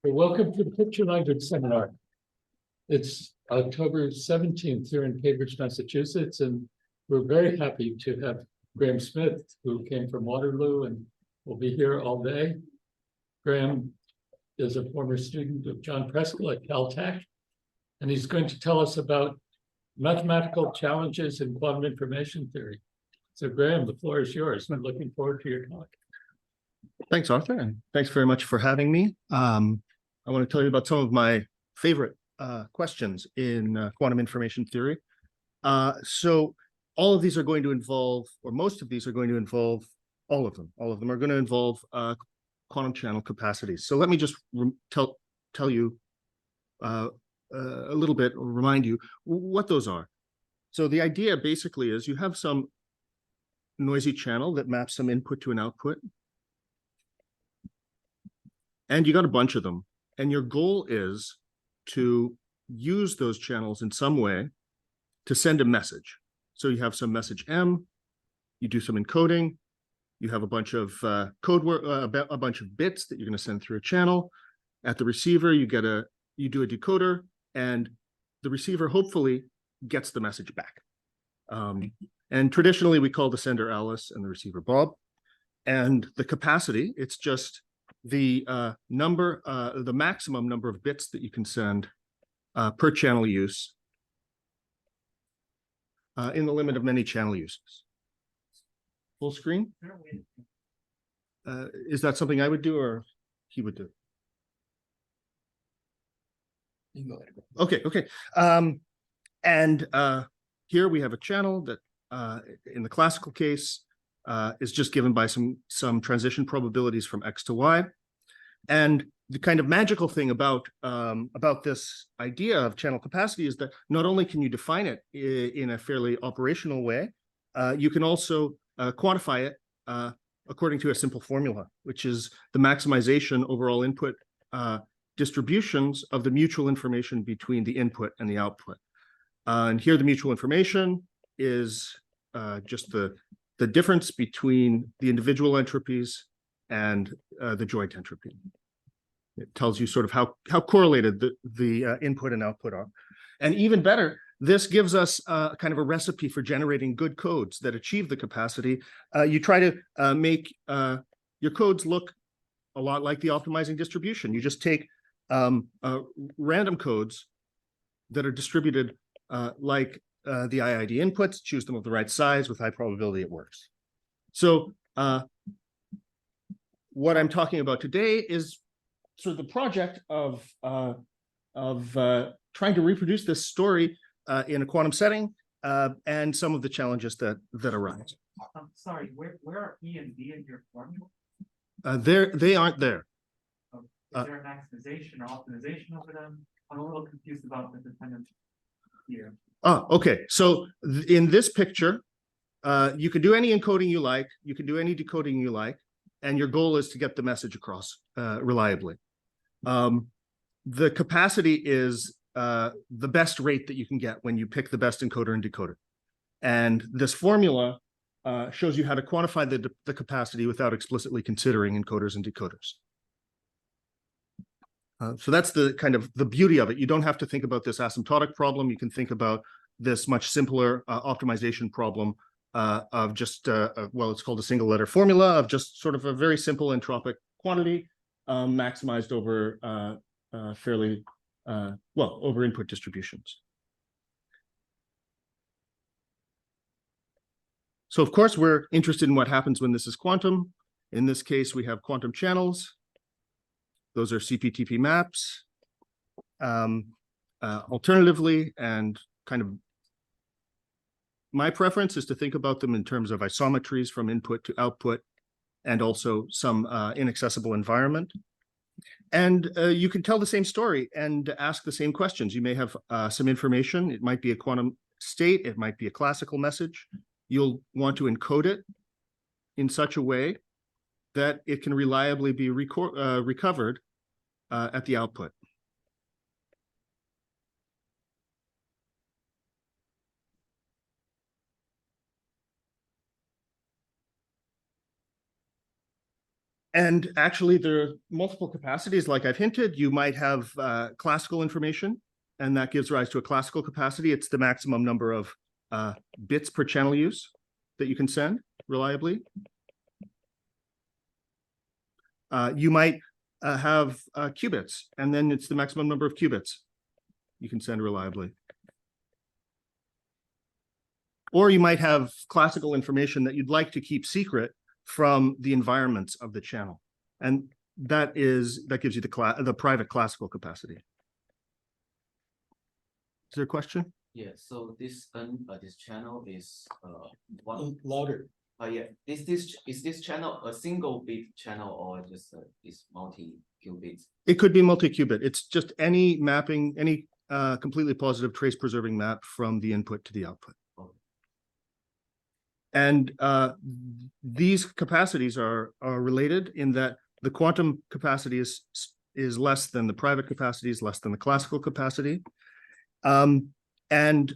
Welcome to the Picture Language Seminar. It's October 17th here in Cambridge, Massachusetts, and we're very happy to have Graeme Smith, who came from Waterloo and will be here all day. Graeme is a former student of John Preskill at Caltech, and he's going to tell us about mathematical challenges in quantum information theory. So Graeme, the floor is yours. I'm looking forward to your talk. Thanks, Arthur, and thanks very much for having me. I want to tell you about some of my favorite questions in quantum information theory. So all of these are going to involve, or most of these are going to involve, all of them are going to involve quantum channel capacities. So let me just tell you a little bit, or remind you what those are. So the idea basically is you have some noisy channel that maps some input to an output, and you got a bunch of them. And your goal is to use those channels in some way to send a message. So you have some message M, you do some encoding, you have a bunch of code work, a bunch of bits that you're going to send through a channel. At the receiver, you do a decoder, and the receiver hopefully gets the message back. And traditionally, we call the sender Alice and the receiver Bob. And the capacity, it's just the the maximum number of bits that you can send per channel use in the limit of many channel uses. Full screen? Is that something I would do or he would do? You can go ahead. Okay. And here we have a channel that in the classical case is just given by some transition probabilities from X to Y. And the kind of magical thing about this idea of channel capacity is that not only can you define it in a fairly operational way, you can also quantify it according to a simple formula, which is the maximization over all input distributions of the mutual information between the input and the output. And here the mutual information is just the difference between the individual entropies and the joint entropy. It tells you sort of how correlated the input and output are. And even better, this gives us kind of a recipe for generating good codes that achieve the capacity. You try to make your codes look a lot like the optimizing distribution. You just take random codes that are distributed like the IID inputs, choose them of the right size with high probability it works. So what I'm talking about today is sort of the project of trying to reproduce this story in a quantum setting and some of the challenges that arise. I'm sorry, where are E and D in your formula? They aren't there. Is there a maximization or optimization over them? I'm a little confused about the dependence here. Okay. So in this picture, you can do any encoding you like, you can do any decoding you like, and your goal is to get the message across reliably. The capacity is the best rate that you can get when you pick the best encoder and decoder. And this formula shows you how to quantify the capacity without explicitly considering encoders and decoders. So that's the kind of the beauty of it. You don't have to think about this asymptotic problem. You can think about this much simpler optimization problem of just, well, it's called a single letter formula of just sort of a very simple entropic quantity maximized over fairly, well, over input distributions. So of course, we're interested in what happens when this is quantum. In this case, we have quantum channels. Those are CPTP maps. Alternatively, and kind of my preference is to think about them in terms of isometries from input to output, and also some inaccessible environment. And you can tell the same story and ask the same questions. You may have some information. It might be a quantum state. It might be a classical message. You'll want to encode it in such a way that it can reliably be recovered at the output. And actually, there are multiple capacities, like I've hinted. You might have classical information, and that gives rise to a classical capacity. It's the maximum number of bits per channel use that you can send reliably. You might have qubits, and then it's the maximum number of qubits you can send reliably. Or you might have classical information that you'd like to keep secret from the environments of the channel. And that gives you the private classical capacity. Is there a question? Yeah, so this channel is one Louder. yeah. Is this channel a single bit channel or just is multi-qubits? It could be multi-qubit. It's just any mapping, any completely positive trace preserving map from the input to the output. Okay. And these capacities are related in that the quantum capacity is less than the private capacity, is less than the classical capacity. And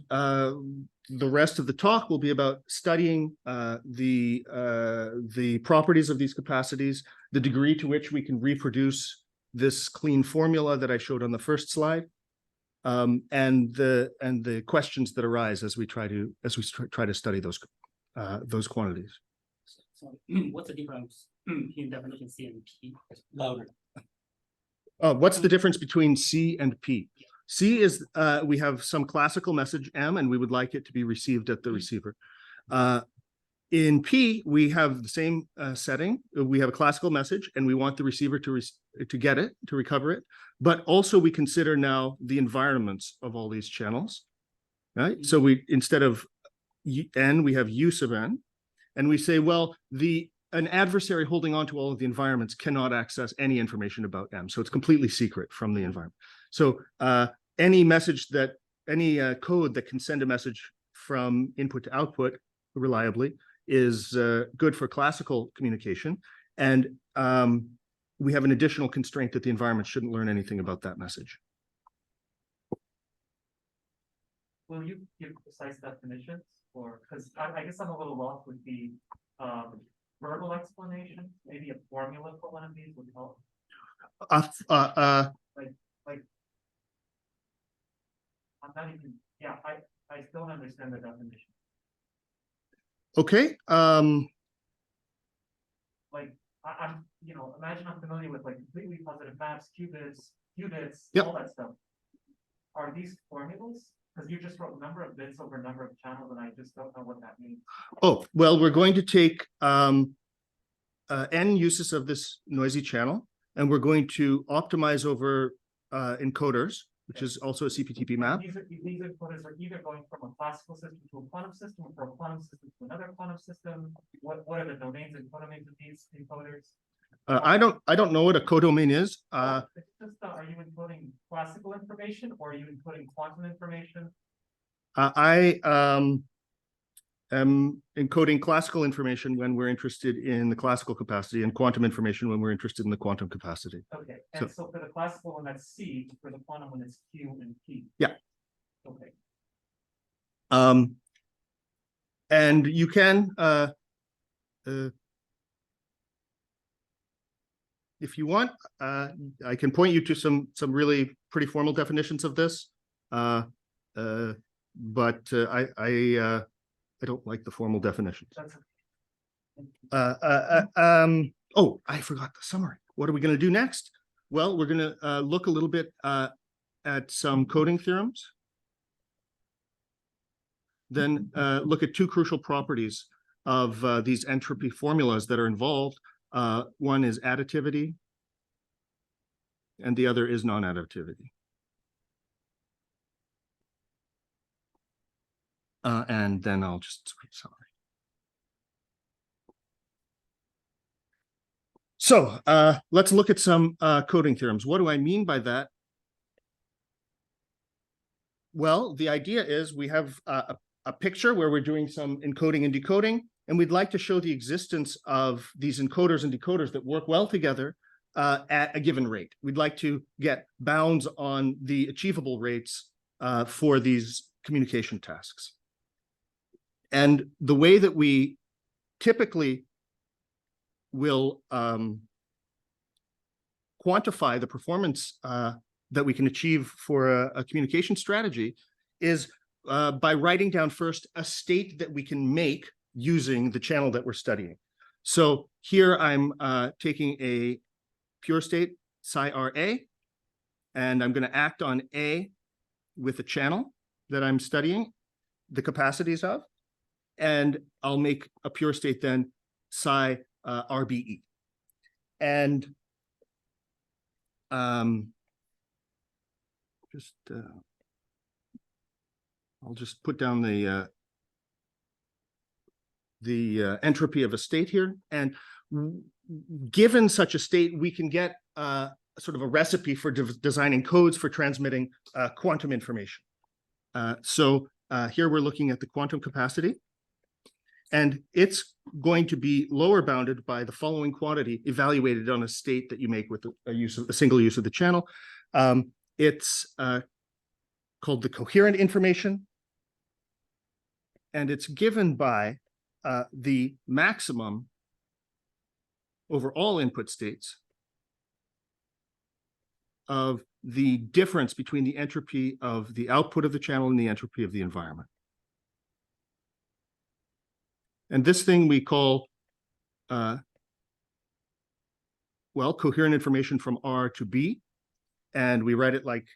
the rest of the talk will be about studying the properties of these capacities, the degree to which we can reproduce this clean formula that I showed on the first slide, and the questions that arise as we try to study those quantities. So what's the difference in definition C and P? Louder. What's the difference between C and P? C is we have some classical message M, and we would like it to be received at the receiver. In P, we have the same setting. We have a classical message, and we want the receiver to get it, to recover it. But also, we consider now the environments of all these channels, right? So we, instead of N, we have U sub N, and we say, well, an adversary holding on to all of the environments cannot access any information about M. So it's completely secret from the environment. So any code that can send a message from input to output reliably is good for classical communication. And we have an additional constraint that the environment shouldn't learn anything about that message. Will you give precise definitions, or because I guess I'm a little lost with the verbal explanation? Maybe a formula for one of these would help. Like I'm not even. Yeah, I still don't understand the definition. Okay. Like I'm imagine I'm familiar with like completely positive maps, qubits, Yep. all that stuff. Are these formulas? Because you just wrote number of bits over number of channels, and I just don't know what that means. Oh, well, we're going to take n uses of this noisy channel, and we're going to optimize over encoders, which is also a CPTP map. These encoders are either going from a classical system to a quantum system, or from a quantum system to another quantum system. What are the domains and codomains of these encoders? I don't know what a codomain is. It's just, are you encoding classical information, or are you encoding quantum information? I am encoding classical information when we're interested in the classical capacity, and quantum information when we're interested in the quantum capacity. Okay, and so for the classical one, that's C. For the quantum one, it's Q and P. Yeah. Okay. And you can, if you want, I can point you to some really pretty formal definitions of this, but I don't like the formal definitions. Oh, I forgot the summary. What are we going to do next? Well, we're going to look a little bit at some coding theorems. Then look at two crucial properties of these entropy formulas that are involved. One is additivity, and the other is non-additivity. And then I'll just summary. So let's look at some coding theorems. What do I mean by that? Well, the idea is we have a picture where we're doing some encoding and decoding, and we'd like to show the existence of these encoders and decoders that work well together at a given rate. We'd like to get bounds on the achievable rates for these communication tasks. And the way that we typically will quantify the performance that we can achieve for a communication strategy is by writing down first a state that we can make using the channel that we're studying. So here I'm taking a pure state psi RA, and I'm going to act on A with a channel that I'm studying the capacities of, and I'll make a pure state then psi RBE. And I'll just put down the entropy of a state here. And given such a state, we can get sort of a recipe for designing codes for transmitting quantum information. So here we're looking at the quantum capacity, and it's going to be lower bounded by the following quantity evaluated on a state that you make with a single use of the channel. It's called the coherent information, and it's given by the maximum over all input states of the difference between the entropy of the output of the channel and the entropy of the environment. And this thing we call, well, coherent information from R to B, and we write it like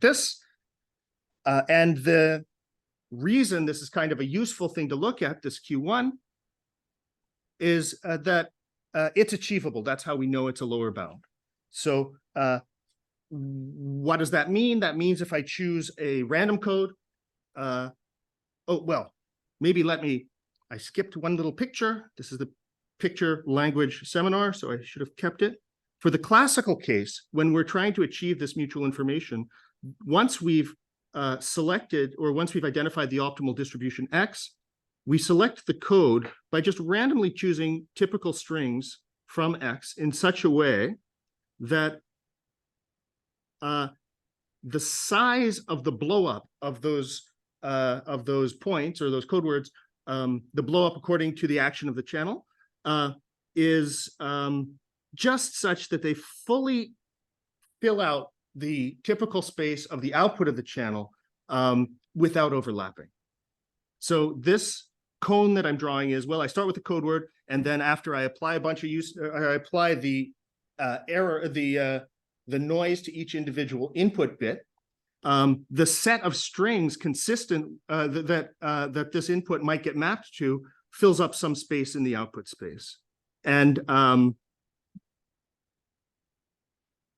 this. And the reason this is kind of a useful thing to look at, this Q1, is that it's achievable. That's how we know it's a lower bound. So what does that mean? That means if I choose a random code, oh, well, maybe I skipped one little picture. This is the picture language seminar, so I should have kept it. For the classical case, when we're trying to achieve this mutual information, once we've selected, or once we've identified the optimal distribution X, we select the code by just randomly choosing typical strings from X in such a way that the size of the blowup of those points or those code words, the blowup according to the action of the channel, is just such that they fully fill out the typical space of the output of the channel without overlapping. So this cone that I'm drawing is, well, I start with the code word, and then after I apply a bunch of I apply the the noise to each individual input bit, the set of strings consistent that this input might get mapped to fills up some space in the output space. And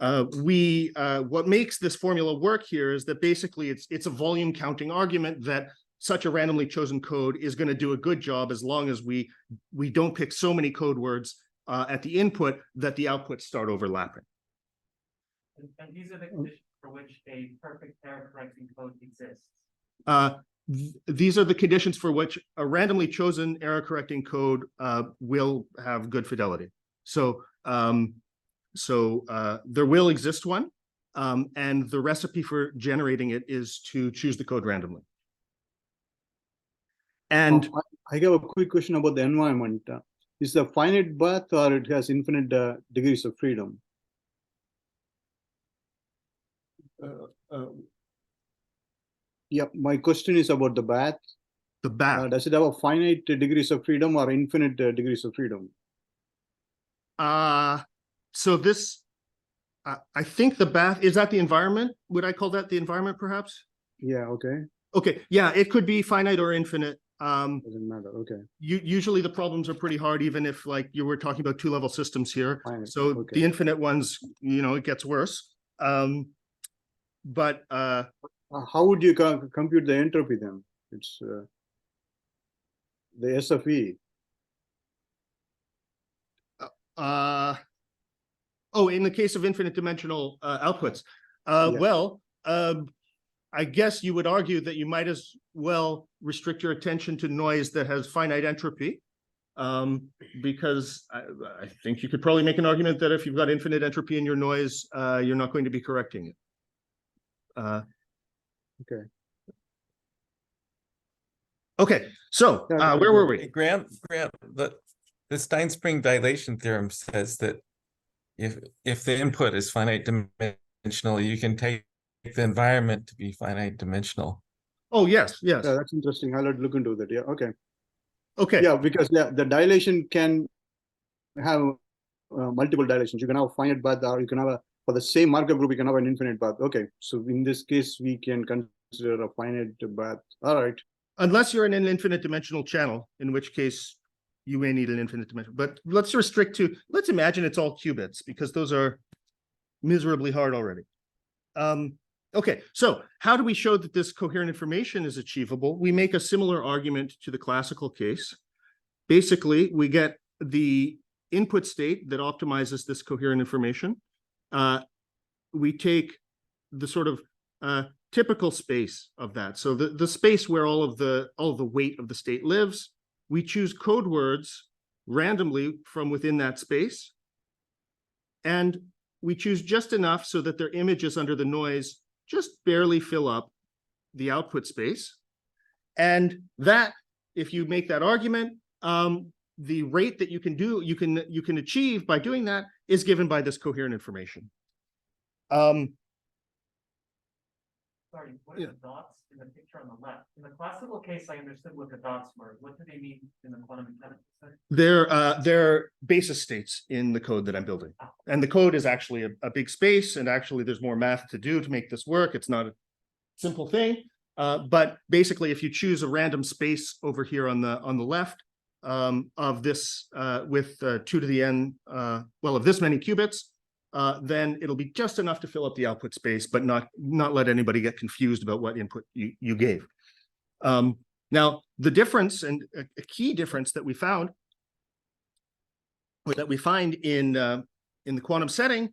what makes this formula work here is that basically it's a volume counting argument that such a randomly chosen code is going to do a good job as long as we don't pick so many code words at the input that the outputs start overlapping. And these are the conditions for which a perfect error correcting code exists. These are the conditions for which a randomly chosen error correcting code will have good fidelity. So there will exist one, and the recipe for generating it is to choose the code randomly. And I have a quick question about the environment. Is it a finite path or it has infinite degrees of freedom? Yeah, my question is about the bath. the bath. Does it have a finite degrees of freedom or infinite degrees of freedom? So this, I think the bath, is that the environment? Would I call that the environment perhaps? Yeah, okay. Okay, yeah, it could be finite or infinite. Doesn't matter, okay. Usually the problems are pretty hard, even if like you were talking about two-level systems here. Finite, So okay. the infinite ones, you know, it gets worse. But how would you compute the entropy then? It's the S of E. Oh, in the case of infinite dimensional outputs, Yeah. well, I guess you would argue that you might as well restrict your attention to noise that has finite entropy, because I think you could probably make an argument that if you've got infinite entropy in your noise, you're not going to be correcting it. Okay. Okay, so where were we? Hey, Graeme, the Steinspring dilation theorem says that if the input is finite dimensional, you can take the environment to be finite dimensional. Oh, yes, yes. Yeah, that's interesting. I'll have to look into that. Yeah, okay. Okay. Yeah, because the dilation can have multiple dilations. You can have a finite path, or you can have for the same Markov group, you can have an infinite path. Okay, so in this case, we can consider a finite path. All right. Unless you're in an infinite dimensional channel, in which case you may need an infinite dimension. But let's restrict to, let's imagine it's all qubits, because those are miserably hard already. Okay, so how do we show that this coherent information is achievable? We make a similar argument to the classical case. Basically, we get the input state that optimizes this coherent information. We take the sort of typical space of that. So the space where all of the weight of the state lives, we choose code words randomly from within that space. And we choose just enough so that their images under the noise just barely fill up the output space. And that, if you make that argument, the rate that you can achieve by doing that is given by this coherent information. Sorry, what are the dots in the picture on the left? In the classical case, I understood what the dots were. What do they mean in the quantum mechanics? They're basis states in the code that I'm building. And the code is actually a big space, and actually there's more math to do to make this work. It's not a simple thing. But basically, if you choose a random space over here on the left of this with 2 to the n, of this many qubits, then it'll be just enough to fill up the output space, but not let anybody get confused about what input you gave. Now, the difference, and a key difference that we found, or that we find in the quantum setting,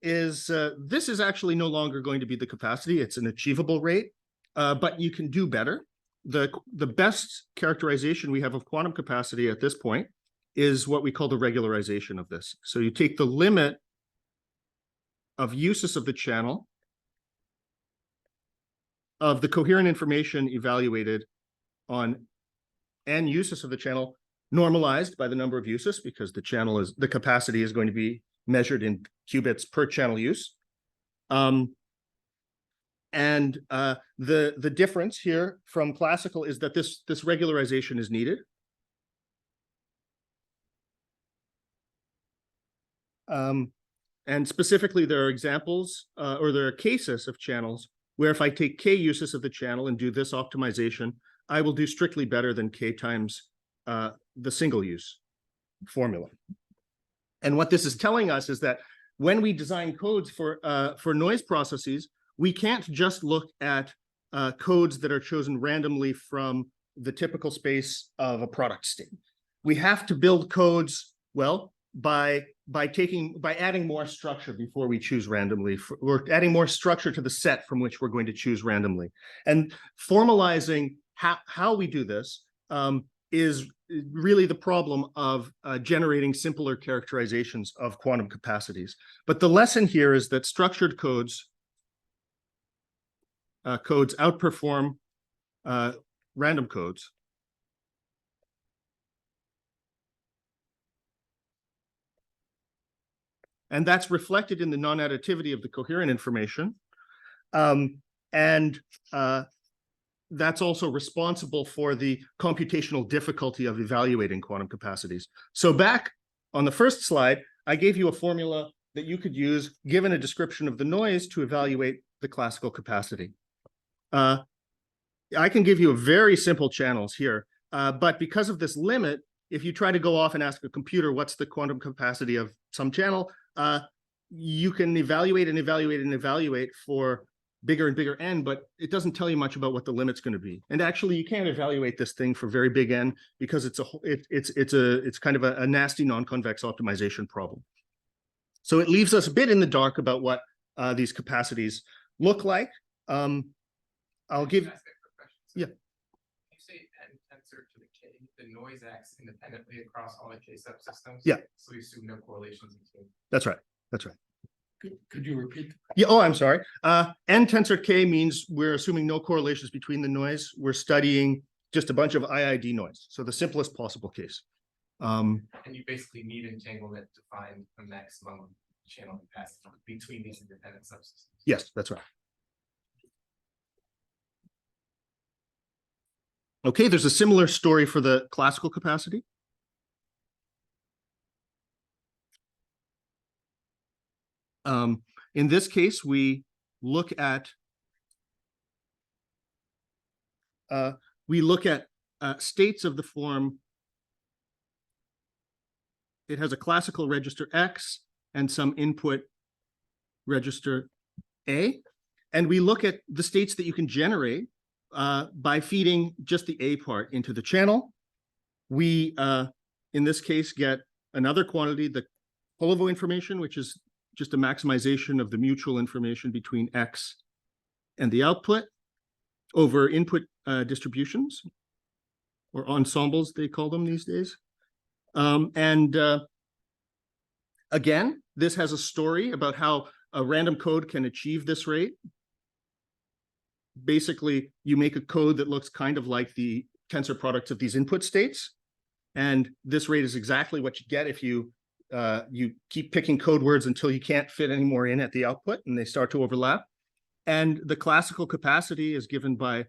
is this is actually no longer going to be the capacity. It's an achievable rate, but you can do better. The best characterization we have of quantum capacity at this point is what we call the regularization of this. So you take the limit of uses of the channel of the coherent information evaluated on n uses of the channel, normalized by the number of uses, because the capacity is going to be measured in qubits per channel use. And the difference here from classical is that this regularization is needed. And specifically, there are examples or there are cases of channels where if I take k uses of the channel and do this optimization, I will do strictly better than k times the single use formula. And what this is telling us is that when we design codes for noise processes, we can't just look at codes that are chosen randomly from the typical space of a product state. We have to build codes, well, by adding more structure before we choose randomly. We're adding more structure to the set from which we're going to choose randomly. And formalizing how we do this is really the problem of generating simpler characterizations of quantum capacities. But the lesson here is that structured codes outperform random codes. And that's reflected in the non-additivity of the coherent information. That's also responsible for the computational difficulty of evaluating quantum capacities. So back on the first slide, I gave you a formula that you could use given a description of the noise to evaluate the classical capacity. I can give you a very simple channels here, but because of this limit, if you try to go off and ask a computer what's the quantum capacity of some channel, you can evaluate and evaluate and evaluate for bigger and bigger n, but it doesn't tell you much about what the limit's going to be. And actually, you can't evaluate this thing for very big n because it's kind of a nasty non-convex optimization problem. So it leaves us a bit in the dark about what these capacities look like. I'll give. Yeah. You say n tensor to the k, the noise acts independently across all the k subsystems. Yeah. So you assume no correlations between. That's right. That's right. Could you repeat? Yeah. Oh, I'm sorry. N tensor k means we're assuming no correlations between the noise. We're studying just a bunch of IID noise. So the simplest possible case. And you basically need entanglement to find a maximum channel capacity between these independent subsystems. Yes, that's right. Okay, there's a similar story for the classical capacity. In this case, we look at states of the form. It has a classical register X and some input register A, and we look at the states that you can generate by feeding just the A part into the channel. We, in this case, get another quantity, the Holovo information, which is just a maximization of the mutual information between X and the output over input distributions, or ensembles, they call them these days. Again, this has a story about how a random code can achieve this rate. Basically, you make a code that looks kind of like the tensor products of these input states. And this rate is exactly what you get if you keep picking code words until you can't fit any more in at the output and they start to overlap. And the classical capacity is given by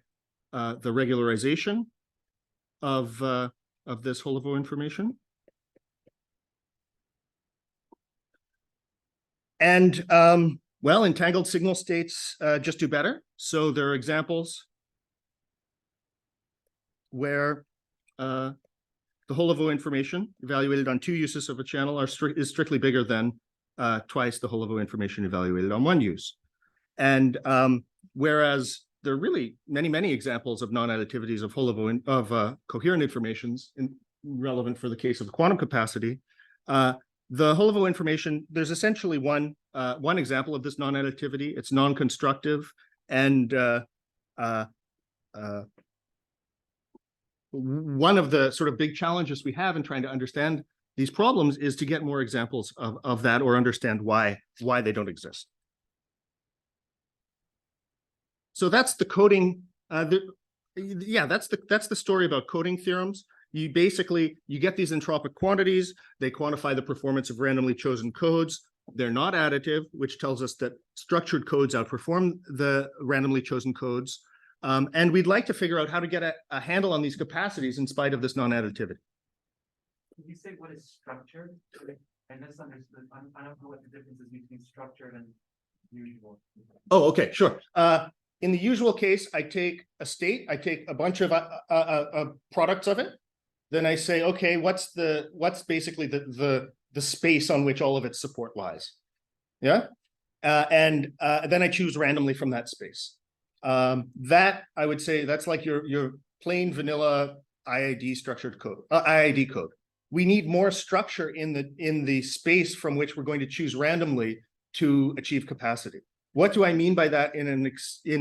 the regularization of this Holovo information. And well, entangled signal states just do better. So there are examples where the Holovo information evaluated on 2 uses of a channel is strictly bigger than twice the Holovo information evaluated on 1 use. And whereas there are really many examples of non-additivities of Holovo of coherent informations relevant for the case of the quantum capacity, the Holovo information, there's essentially one example of this non-additivity. It's non-constructive, and one of the sort of big challenges we have in trying to understand these problems is to get more examples of that, or understand why they don't exist. So that's the coding. That's the story about coding theorems. You get these entropic quantities. They quantify the performance of randomly chosen codes. They're not additive, which tells us that structured codes outperform the randomly chosen codes. And we'd like to figure out how to get a handle on these capacities in spite of this non-additivity. Can you say what is structured? I misunderstood. I don't know what the difference is between structured and usual. Oh, okay, sure. In the usual case, I take a state, I take a bunch of products of it. Then I say, okay, what's basically the space on which all of its support lies? Yeah. And then I choose randomly from that space. That, I would say, that's like your plain vanilla IID structured code, IID code. We need more structure in the space from which we're going to choose randomly to achieve capacity. What do I mean by that in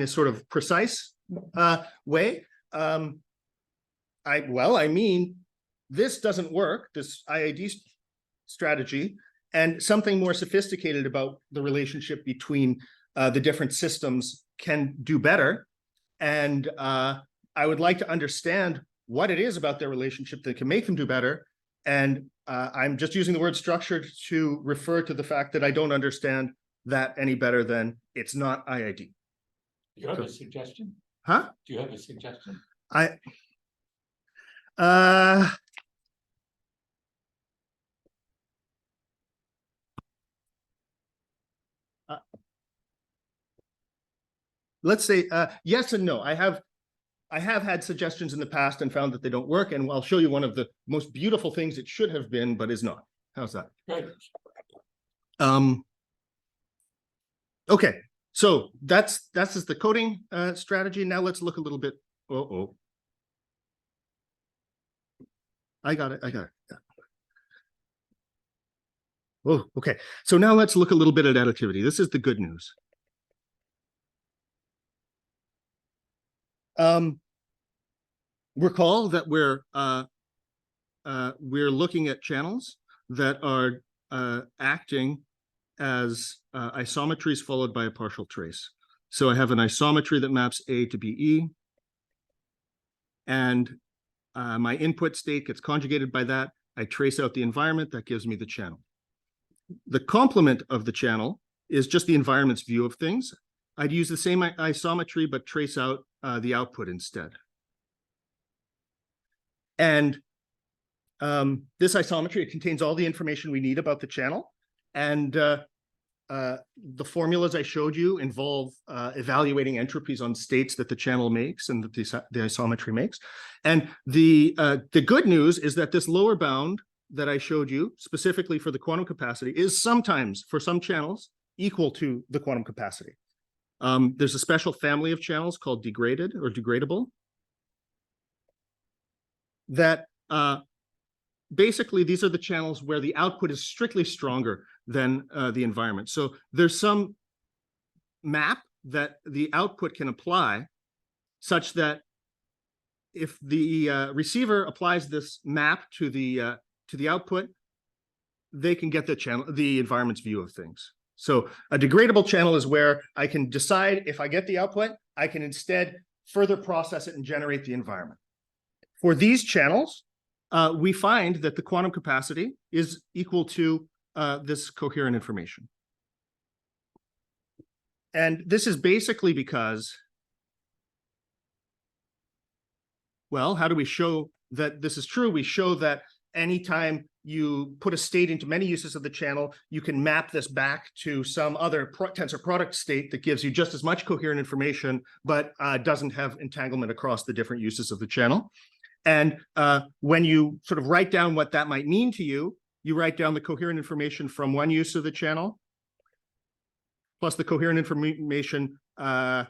a sort of precise way? I mean, this doesn't work, this IID strategy, and something more sophisticated about the relationship between the different systems can do better. And I would like to understand what it is about their relationship that can make them do better. And I'm just using the word structured to refer to the fact that I don't understand that any better than it's not IID. Do you have a suggestion? Huh? Do you have a suggestion? Let's say yes and no. I have had suggestions in the past and found that they don't work, and I'll show you one of the most beautiful things it should have been, but is not. How's that? Right. Okay, so that's just the coding strategy. Now let's look a little bit. I got it. Yeah. Oh, okay. So now let's look a little bit at additivity. This is the good news. Recall that we're looking at channels that are acting as isometries followed by a partial trace. So I have an isometry that maps A to BE, and my input state gets conjugated by that. I trace out the environment that gives me the channel. the complement of the channel is just the environment's view of things. I'd use the same isometry, but trace out the output instead. And this isometry, it contains all the information we need about the channel. And the formulas I showed you involve evaluating entropies on states that the channel makes and that the isometry makes. And the good news is that this lower bound that I showed you, specifically for the quantum capacity, is sometimes, for some channels, equal to the quantum capacity. There's a special family of channels called degraded or degradable that basically these are the channels where the output is strictly stronger than the environment. So there's some map that the output can apply such that if the receiver applies this map to the output, they can get the environment's view of things. So a degradable channel is where I can decide if I get the output, I can instead further process it and generate the environment. For these channels, we find that the quantum capacity is equal to this coherent information. And this is basically because, well, how do we show that this is true? We show that anytime you put a state into many uses of the channel, you can map this back to some other tensor product state that gives you just as much coherent information, but doesn't have entanglement across the different uses of the channel. And when you sort of write down what that might mean to you, you write down the coherent information from one use of the channel, plus the coherent information from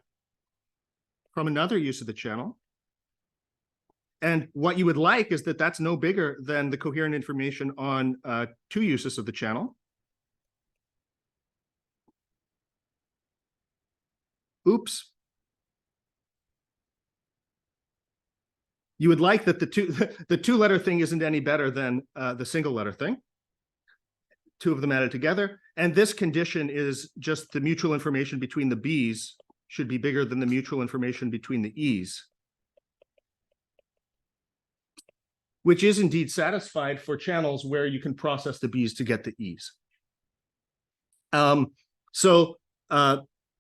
another use of the channel. And what you would like is that that's no bigger than the coherent information on two uses of the channel. Oops. You would like that the two-letter thing isn't any better than the single-letter thing. Two of them added together. And this condition is just the mutual information between the B's should be bigger than the mutual information between the E's, which is indeed satisfied for channels where you can process the B's to get the E's.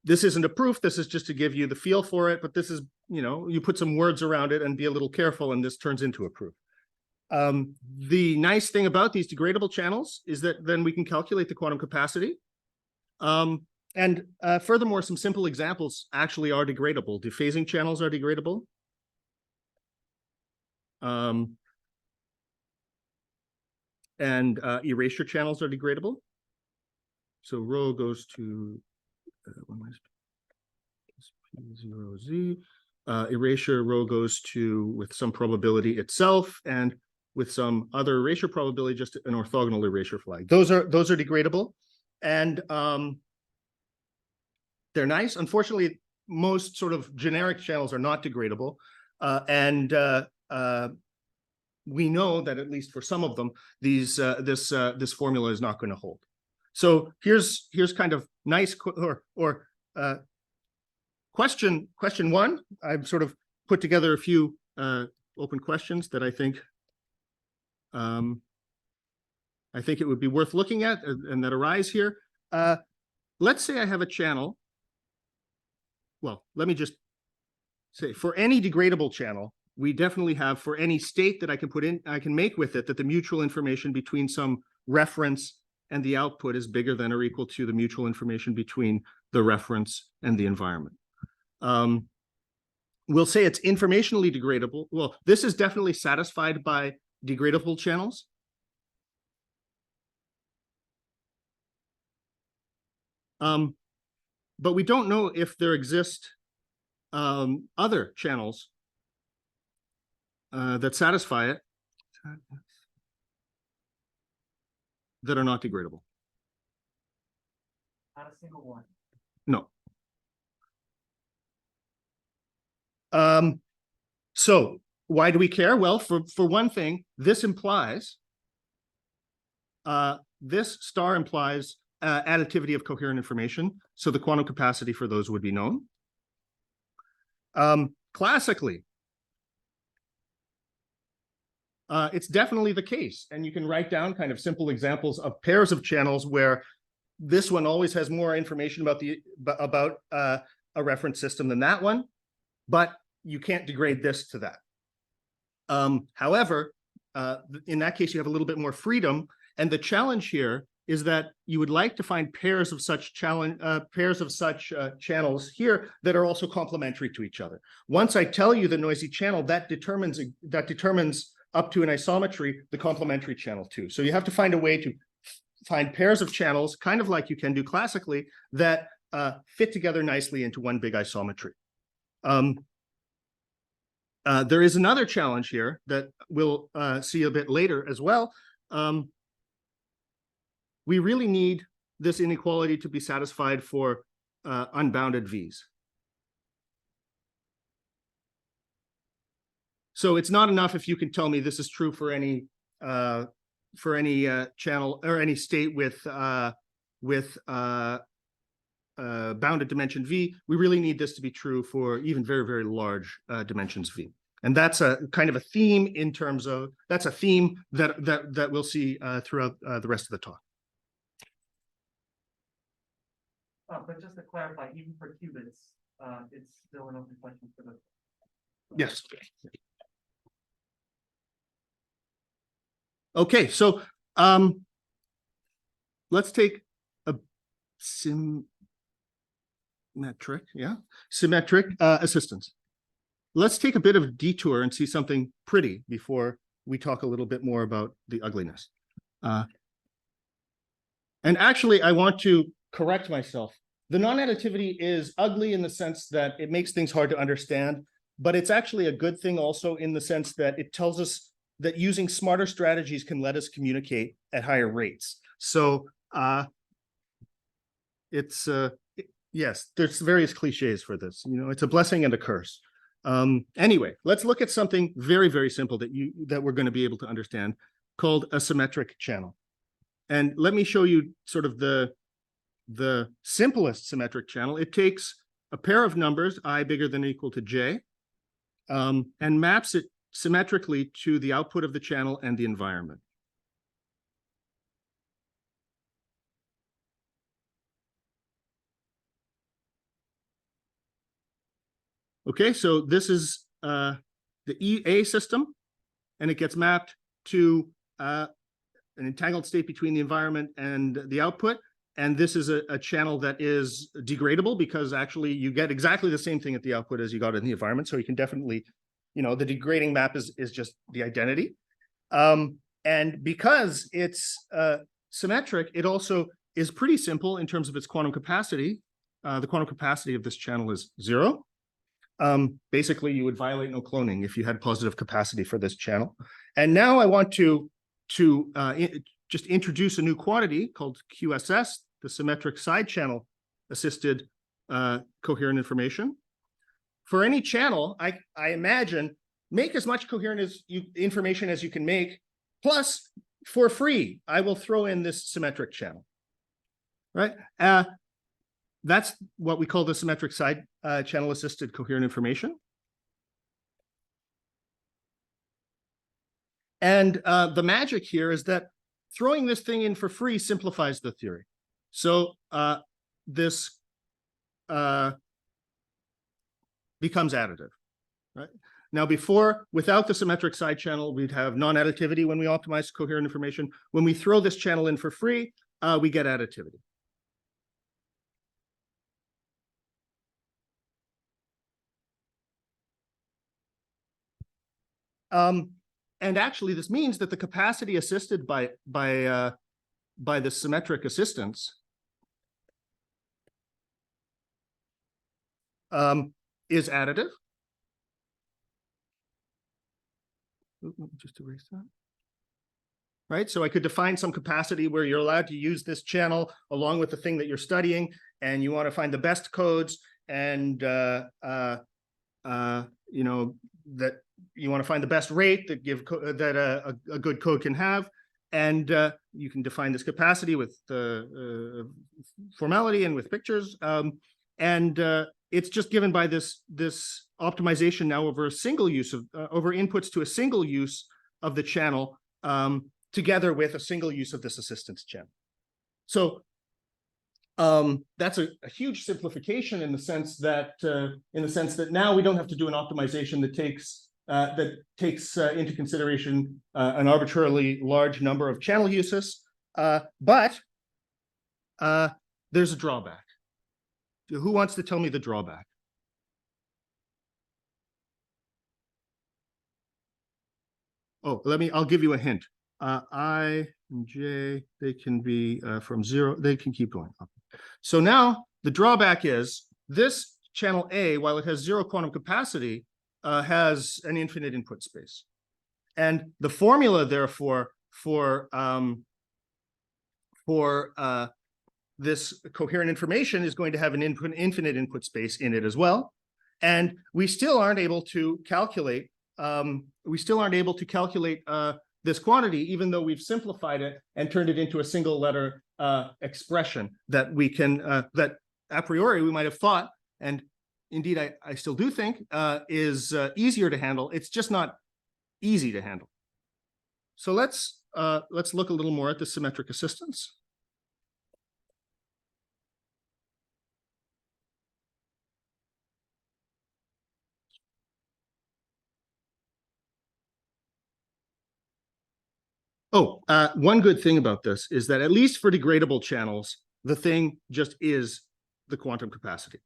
This isn't a proof, this is just to give you the feel for it, but this is, you put some words around it and be a little careful, and this turns into a proof. The nice thing about these degradable channels is that then we can calculate the quantum capacity. Furthermore, some simple examples actually are degradable. Dephasing channels are degradable. Erasure channels are degradable. So rho goes to 0z. Erasure rho goes to, with some probability itself, and with some other erasure probability, just an orthogonal erasure flag. Those are degradable, and they're nice. Unfortunately, most sort of generic channels are not degradable, we know that at least for some of them, this formula is not going to hold. So here's kind of nice question one. I've sort of put together a few open questions that I think it would be worth looking at and that arise here. Let's say I have a channel. Well, let me just say, for any degradable channel, we definitely have, for any state that I can make with it, that the mutual information between some reference and the output is bigger than or equal to the mutual information between the reference and the environment. We'll say it's informationally degradable. Well, this is definitely satisfied by degradable channels. But we don't know if there exist other channels that satisfy it that are not degradable. Not a single one. No. So why do we care? Well, for one thing, this implies, this star implies additivity of coherent information. So the quantum capacity for those would be known. Classically, it's definitely the case. And you can write down kind of simple examples of pairs of channels where this one always has more information about a reference system than that one, but you can't degrade this to that. However, in that case, you have a little bit more freedom. And the challenge here is that you would like to find pairs of such channels here that are also complementary to each other. Once I tell you the noisy channel, that determines up to an isometry the complementary channel too. So you have to find a way to find pairs of channels, kind of like you can do classically, that fit together nicely into one big isometry. There is another challenge here that we'll see a bit later as well. We really need this inequality to be satisfied for unbounded V's. So it's not enough if you can tell me this is true for any channel or any state with bounded dimension V. We really need this to be true for even very, very large dimensions V. And that's a kind of a theme in terms of, that's a theme that we'll see throughout the rest of the talk. But just to clarify, even for qubits, it's still an open question for the. Yes. Okay, so let's take a symmetric assistance. Let's take a bit of a detour and see something pretty before we talk a little bit more about the ugliness. And actually, I want to correct myself. The non-additivity is ugly in the sense that it makes things hard to understand, but it's actually a good thing also in the sense that it tells us that using smarter strategies can let us communicate at higher rates. So yes, there's various cliches for this. You know, it's a blessing and a curse. Anyway, let's look at something very, very simple that we're going to be able to understand, called a symmetric channel. And let me show you sort of the simplest symmetric channel. It takes a pair of numbers, I bigger than or equal to j, and maps it symmetrically to the output of the channel and the environment. Okay, so this is the EA system, and it gets mapped to an entangled state between the environment and the output. And this is a channel that is degradable because actually you get exactly the same thing at the output as you got in the environment. So you can definitely, you know, the degrading map is just the identity. And because it's symmetric, it also is pretty simple in terms of its quantum capacity. The quantum capacity of this channel is 0. Basically, you would violate no cloning if you had positive capacity for this channel. And now I want to just introduce a new quantity called QSS, the symmetric side channel assisted coherent information. For any channel, I imagine, make as much coherent information as you can make, plus for free, I will throw in this symmetric channel, right? That's what we call the symmetric side channel assisted coherent information. And the magic here is that throwing this thing in for free simplifies the theory. So this becomes additive, right? Now without the symmetric side channel, we'd have non-additivity when we optimize coherent information. When we throw this channel in for free, we get additivity. And actually, this means that the capacity assisted by the symmetric assistance is additive. Just erase that. Right, so I could define some capacity where you're allowed to use this channel along with the thing that you're studying, and you want to find the best codes, and you know, that you want to find the best rate that a good code can have, and you can define this capacity with formality and with pictures, and it's just given by this optimization now over a single use of over inputs to a single use of the channel together with a single use of this assistance channel. So that's a huge simplification in the sense that now we don't have to do an optimization that takes into consideration an arbitrarily large number of channel uses, but there's a drawback. Who wants to tell me the drawback? Oh, I'll give you a hint. I and J, they can be from 0, they can keep going up. So now the drawback is this channel A, while it has 0 quantum capacity, has an infinite input space. And the formula, therefore, for this coherent information is going to have an infinite input space in it as well. And we still aren't able to calculate this quantity, even though we've simplified it and turned it into a single letter expression that we can, that a priori we might have thought, and indeed I still do think, is easier to handle. It's just not easy to handle. So let's look a little more at the symmetric assistance. Oh, one good thing about this is that at least for degradable channels, the thing just is the quantum capacity.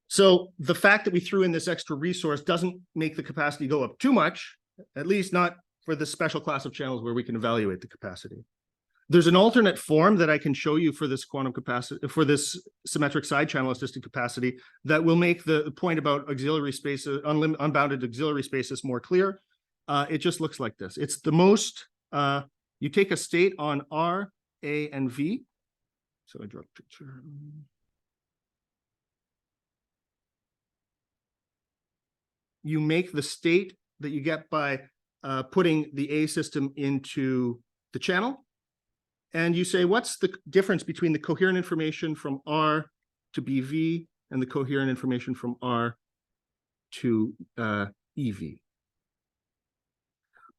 So the fact that we threw in this extra resource doesn't make the capacity go up too much, at least not for the special class of channels where we can evaluate the capacity. There's an alternate form that I can show you for this quantum capacity, for this symmetric side channel assisted capacity, that will make the point about auxiliary spaces, unbounded auxiliary spaces more clear. It just looks like this. It's the most, you take a state on R, A, and V. So I draw a picture. You make the state that you get by putting the A system into the channel. And you say, what's the difference between the coherent information from R to BV and the coherent information from R to EV?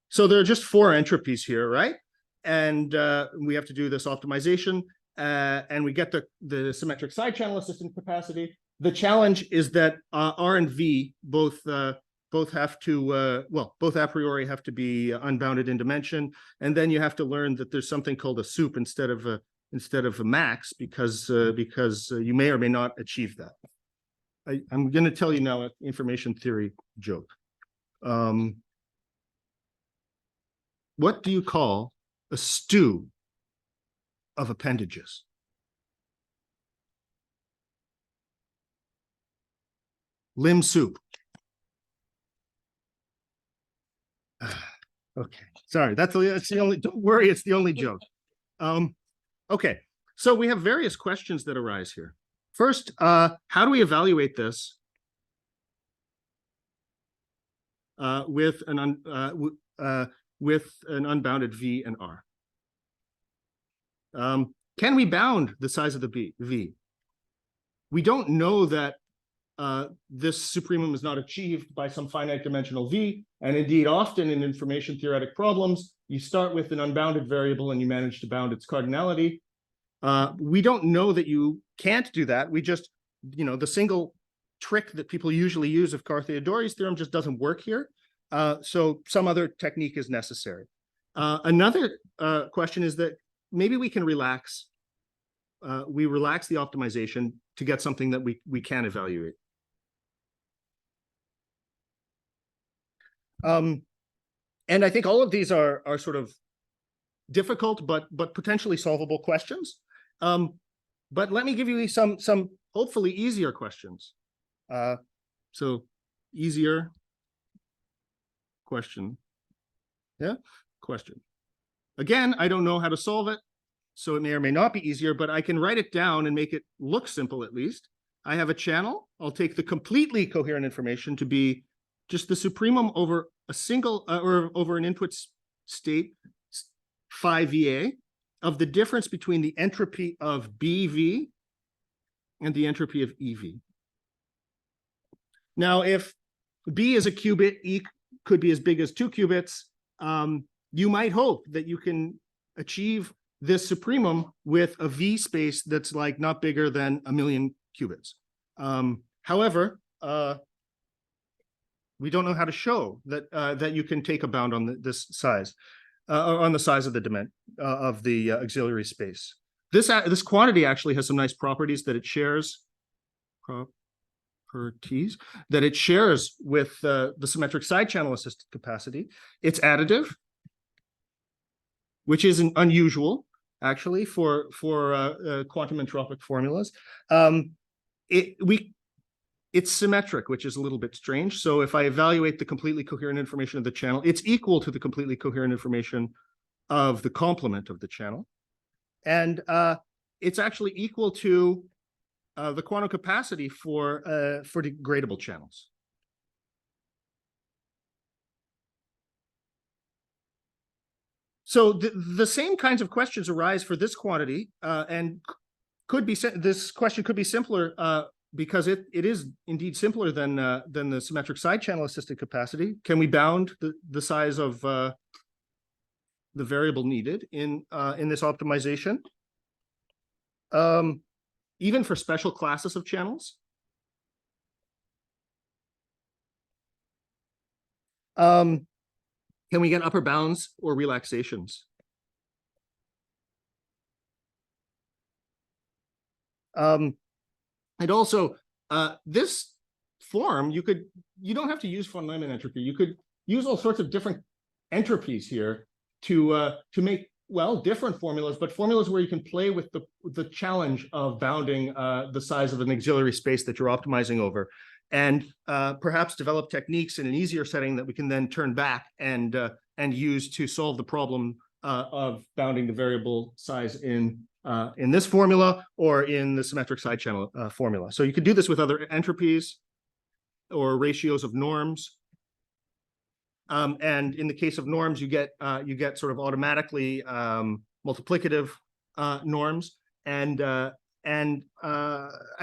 So there are just 4 entropies here, right? And we have to do this optimization, and we get the symmetric side channel assistant capacity. The challenge is that R and V both have to, both a priori have to be unbounded in dimension, and then you have to learn that there's something called a sup instead of a max, because you may or may not achieve that. I'm going to tell you now an information theory joke. What do you call a stew of appendages? Limb soup. Okay, sorry, that's the only, don't worry, it's the only joke. Okay, so we have various questions that arise here. First, how do we evaluate this with an unbounded V and R? Can we bound the size of the V? We don't know that this supremum is not achieved by some finite dimensional V, and indeed often in information theoretic problems, you start with an unbounded variable and you manage to bound its cardinality. We don't know that you can't do that. We just, the single trick that people usually use of Carr-Theodori's theorem just doesn't work here. So some other technique is necessary. Another question is that maybe we can relax. We relax the optimization to get something that we can evaluate. And I think all of these are sort of difficult but potentially solvable questions. But let me give you some hopefully easier questions. So easier question. Yeah, question. Again, I don't know how to solve it, so it may or may not be easier, but I can write it down and make it look simple at least. I have a channel. I'll take the completely coherent information to be just the supremum over a single or over an input state phi VA of the difference between the entropy of BV and the entropy of EV. Now, if B is a qubit, E could be as big as 2 qubits. You might hope that you can achieve this supremum with a V space that's like not bigger than 1,000,000 qubits. However, we don't know how to show that that you can take a bound on this size, on the size of the dimension of the auxiliary space. This quantity actually has some nice properties that it shares. Properties that it shares with the symmetric side channel assisted capacity. It's additive, which isn't unusual actually for quantum entropic formulas. It's symmetric, which is a little bit strange. So if I evaluate the completely coherent information of the channel, it's equal to the completely coherent information of the complement of the channel. And it's actually equal to the quantum capacity for degradable channels. So the same kinds of questions arise for this quantity, and this question could be simpler because it is indeed simpler than the symmetric side channel assisted capacity. Can we bound the size of the variable needed in this optimization? Even for special classes of channels. Can we get upper bounds or relaxations? And also, this form, you don't have to use von Neumann entropy. You could use all sorts of different entropies here to make, well, different formulas, but formulas where you can play with the challenge of bounding the size of an auxiliary space that you're optimizing over, and perhaps develop techniques in an easier setting that we can then turn back and use to solve the problem of bounding the variable size in this formula or in the symmetric side channel formula. So you could do this with other entropies or ratios of norms. And in the case of norms, you get sort of automatically multiplicative norms. And I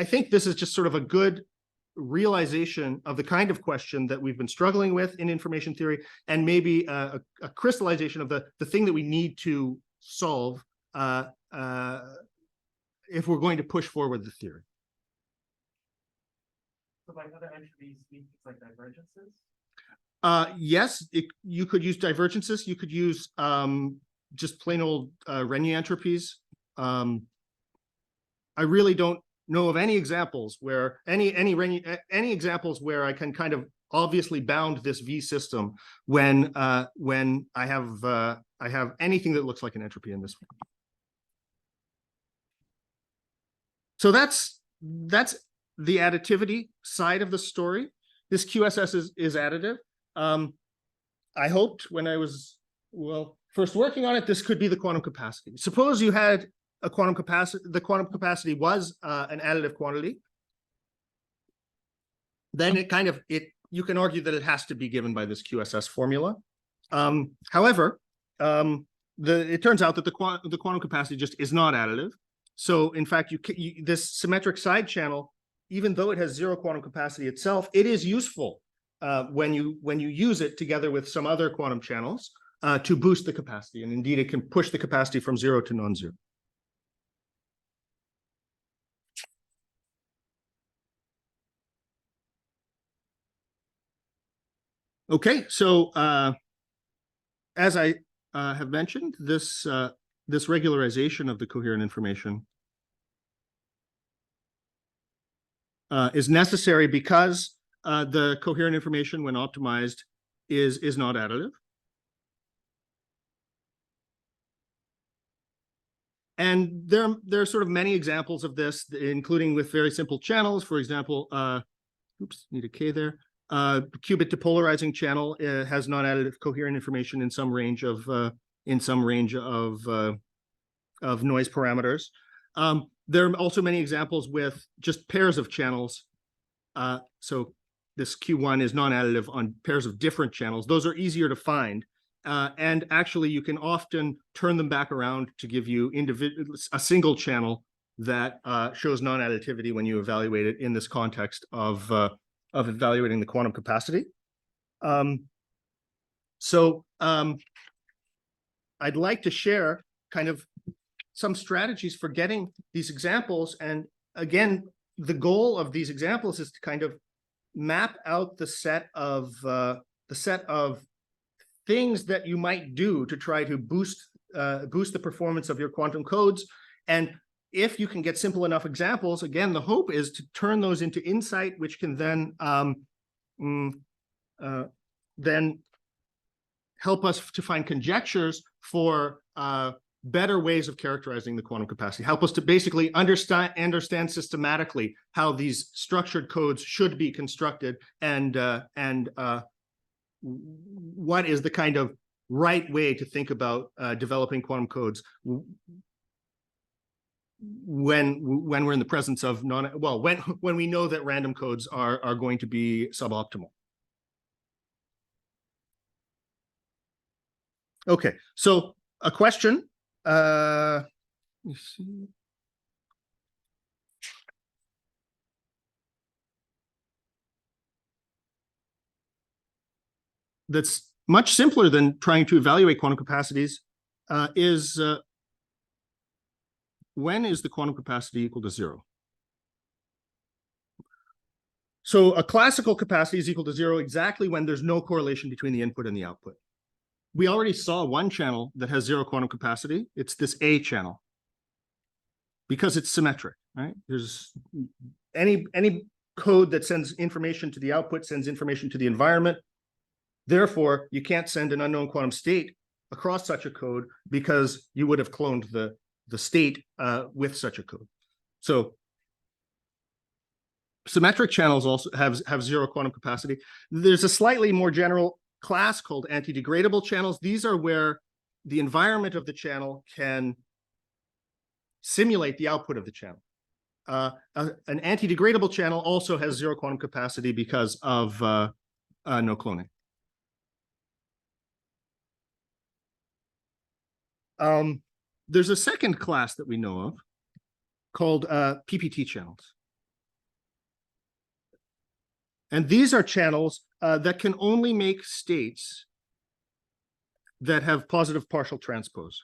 think this is just sort of a good realization of the kind of question that we've been struggling with in information theory, and maybe a crystallization of the thing that we need to solve if we're going to push forward the theory. So by other entropy, you mean things like divergences? Yes, you could use divergences. You could use just plain old Renyi entropies. I really don't know of any examples where any examples where I can kind of obviously bound this V system when I have anything that looks like an entropy in this one. So that's the additivity side of the story. This QSS is additive. I hoped when I was, first working on it, this could be the quantum capacity. Suppose you had a quantum capacity, the quantum capacity was an additive quantity. Then you can argue that it has to be given by this QSS formula. However, it turns out that the quantum capacity just is not additive. So in fact, this symmetric side channel, even though it has zero quantum capacity itself, it is useful when you use it together with some other quantum channels to boost the capacity. And indeed, it can push the capacity from 0 to non-zero. Okay, so as I have mentioned, this regularization of the coherent information is necessary because the coherent information, when optimized, is not additive. And there are sort of many examples of this, including with very simple channels. For example, oops, need a K there. Qubit depolarizing channel has non-additive coherent information in some range of noise parameters. There are also many examples with just pairs of channels. So this Q1 is non-additive on pairs of different channels. Those are easier to find. And actually, you can often turn them back around to give you a single channel that shows non-additivity when you evaluate it in this context of of evaluating the quantum capacity. I'd like to share kind of some strategies for getting these examples. And again, the goal of these examples is to kind of map out the set of things that you might do to try to boost the performance of your quantum codes. And if you can get simple enough examples, again, the hope is to turn those into insight, which can then help us to find conjectures for better ways of characterizing the quantum capacity, help us to basically understand systematically how these structured codes should be constructed, and what is the kind of right way to think about developing quantum codes when we're in the presence of when we know that random codes are going to be suboptimal. Okay, so a question. Let me see. That's much simpler than trying to evaluate quantum capacities is when is the quantum capacity equal to 0? So a classical capacity is equal to 0 exactly when there's no correlation between the input and the output. We already saw one channel that has 0 quantum capacity. It's this A channel because it's symmetric, right? There's any code that sends information to the output sends information to the environment. Therefore, you can't send an unknown quantum state across such a code because you would have cloned the state with such a code. So symmetric channels also have 0 quantum capacity. There's a slightly more general class called anti-degradable channels. These are where the environment of the channel can simulate the output of the channel. An anti-degradable channel also has 0 quantum capacity because of no cloning. There's a second class that we know of called PPT channels. And these are channels that can only make states that have positive partial transpose.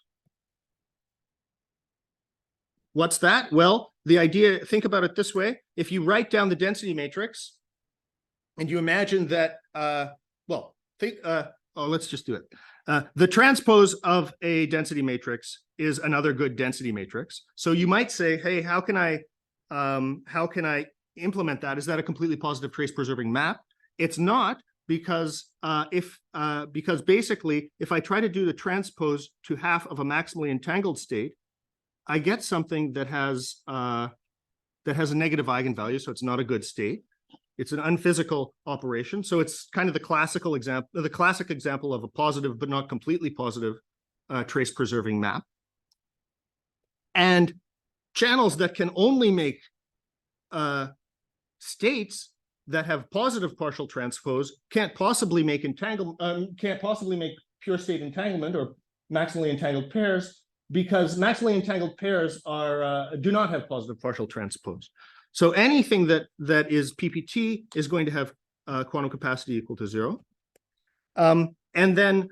What's that? Well, the idea, think about it this way. If you write down the density matrix and you imagine that, let's just do it. The transpose of a density matrix is another good density matrix. So you might say, hey, how can I implement that? Is that a completely positive trace preserving map? It's not, because basically if I try to do the transpose to half of a maximally entangled state, I get something that has a negative eigenvalue, so it's not a good state. It's an unphysical operation. So it's kind of the classic example of a positive but not completely positive trace preserving map. And channels that can only make states that have positive partial transpose can't possibly make pure state entanglement or maximally entangled pairs, because maximally entangled pairs do not have positive partial transpose. So anything that is PPT is going to have quantum capacity equal to 0. And then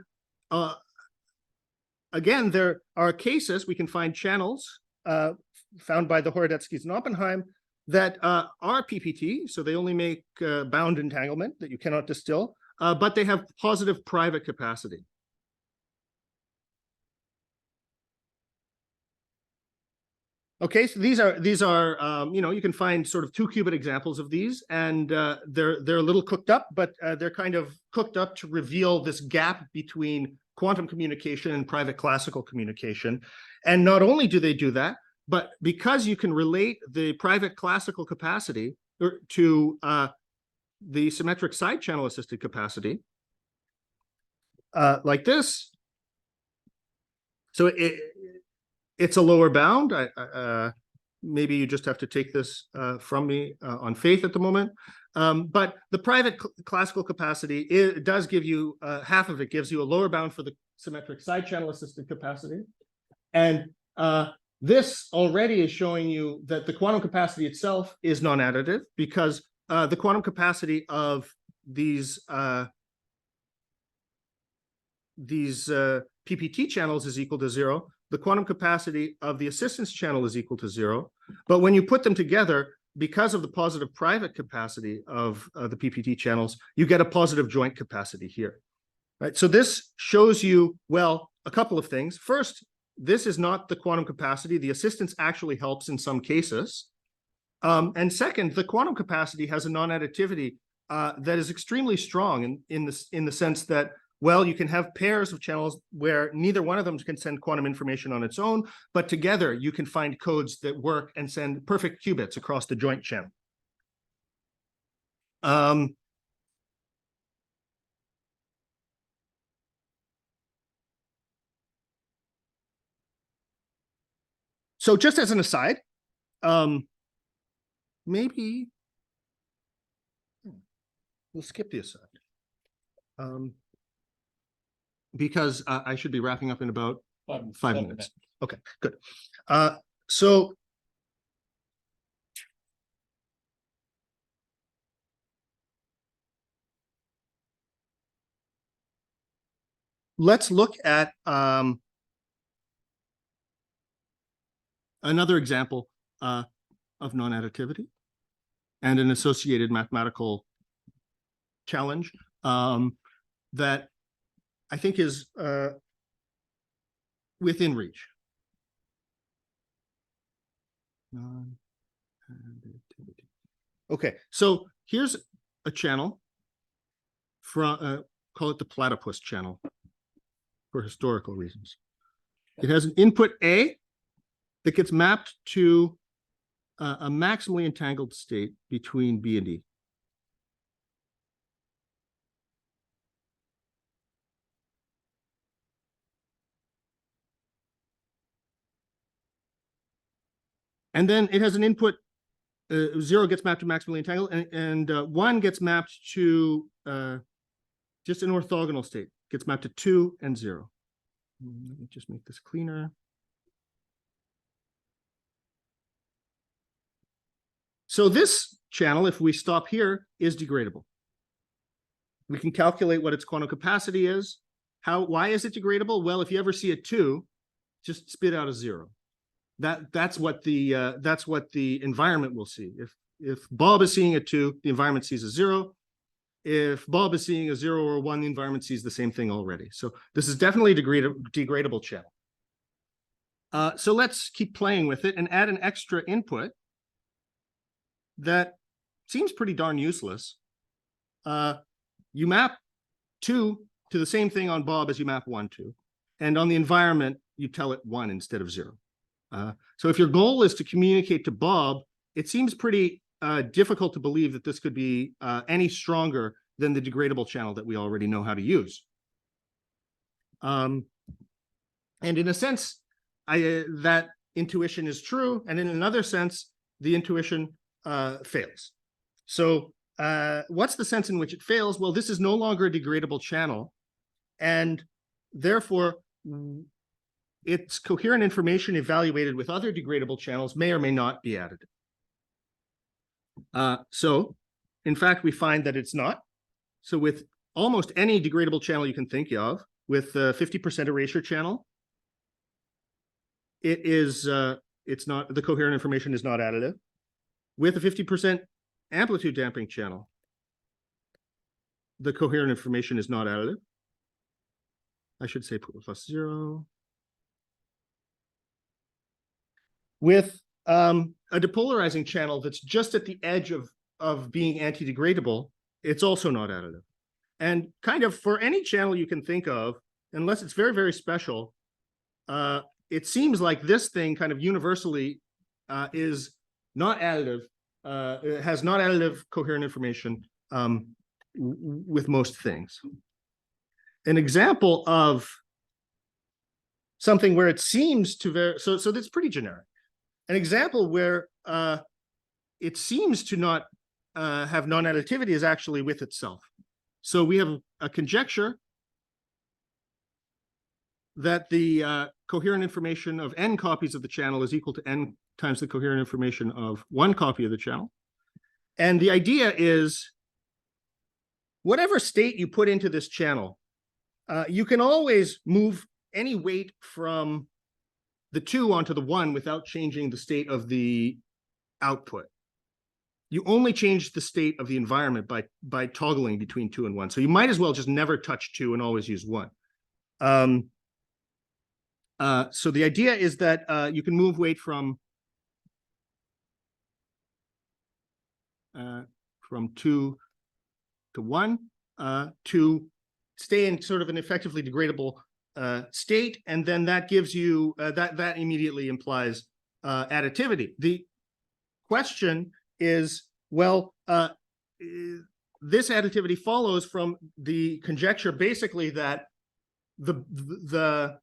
again, there are cases we can find channels found by the Horodetskys and Oppenheim that are PPT, so they only make bound entanglement that you cannot distill, but they have positive private capacity. Okay, so these are you can find sort of 2-qubit examples of these, and they're a little cooked up, but they're kind of cooked up to reveal this gap between quantum communication and private classical communication. And not only do they do that, but because you can relate the private classical capacity to the symmetric side channel assisted capacity, like this. So it's a lower bound. Maybe you just have to take this from me on faith at the moment. But the private classical capacity, it does give you, half of it gives you a lower bound for the symmetric side channel assisted capacity. And this already is showing you that the quantum capacity itself is non-additive, because the quantum capacity of these PPT channels is equal to 0. The quantum capacity of the assistance channel is equal to 0. But when you put them together, because of the positive private capacity of the PPT channels, you get a positive joint capacity here. Right? So this shows you, well, a couple of things. First, this is not the quantum capacity. The assistance actually helps in some cases. And second, the quantum capacity has a non-additivity that is extremely strong in the sense that, well, you can have pairs of channels where neither one of them can send quantum information on its own, but together you can find codes that work and send perfect qubits across the joint channel. So just as an aside, maybe we'll skip the aside. Because I should be wrapping up in about 5 minutes. Okay, good. So let's look at another example of non-additivity and an associated mathematical challenge that I think is within reach. Non-additivity. Okay, so here's a channel from, call it the Platypus channel for historical reasons. It has an input A that gets mapped to a maximally entangled state between B and E. And then it has an input, 0 gets mapped to maximally entangled, and 1 gets mapped to just an orthogonal state, gets mapped to 2 and 0. Let me just make this cleaner. So this channel, if we stop here, is degradable. We can calculate what its quantum capacity is. Why is it degradable? Well, if you ever see a 2, just spit out a 0. That's what the environment will see. If Bob is seeing a 2, the environment sees a 0. If Bob is seeing a 0 or 1, the environment sees the same thing already. So this is definitely a degradable channel. So let's keep playing with it and add an extra input that seems pretty darn useless. You map 2 to the same thing on Bob as you map 1 to. And on the environment, you tell it 1 instead of 0. So if your goal is to communicate to Bob, it seems pretty difficult to believe that this could be any stronger than the degradable channel that we already know how to use. And in a sense, that intuition is true, and in another sense, the intuition fails. So what's the sense in which it fails? Well, this is no longer a degradable channel, and therefore its coherent information evaluated with other degradable channels may or may not be additive. So, in fact, we find that it's not. So with almost any degradable channel you can think of, with 50% erasure channel, it's not, the coherent information is not additive. With a 50% amplitude damping channel, the coherent information is not additive. I should say plus 0. With a depolarizing channel that's just at the edge of being anti-degradable, it's also not additive. And kind of for any channel you can think of, unless it's very, very special, it seems like this thing kind of universally is not additive, it has not additive coherent information with most things. An example of something where it seems to vary, so that's pretty generic. An example where it seems to not have non-additivity is actually with itself. So we have a conjecture that the coherent information of n copies of the channel is equal to n times the coherent information of 1 copy of the channel. And the idea is whatever state you put into this channel, you can always move any weight from the 2 onto the 1 without changing the state of the output. You only change the state of the environment by toggling between 2 and 1. So you might as well just never touch 2 and always use 1. So the idea is that you can move weight from 2 to 1 to stay in sort of an effectively degradable state, and then that gives you that immediately implies additivity. The question is, well, this additivity follows from the conjecture basically that the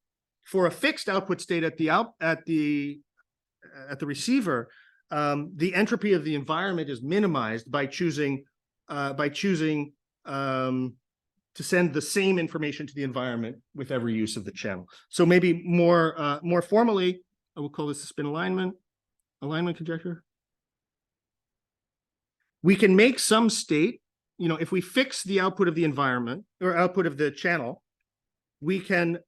for a fixed output state at the receiver, the entropy of the environment is minimized by choosing to send the same information to the environment with every use of the channel. So maybe more formally, I will call this the spin alignment conjecture. We can make some state, if we fix the output of the environment or output of the channel, we can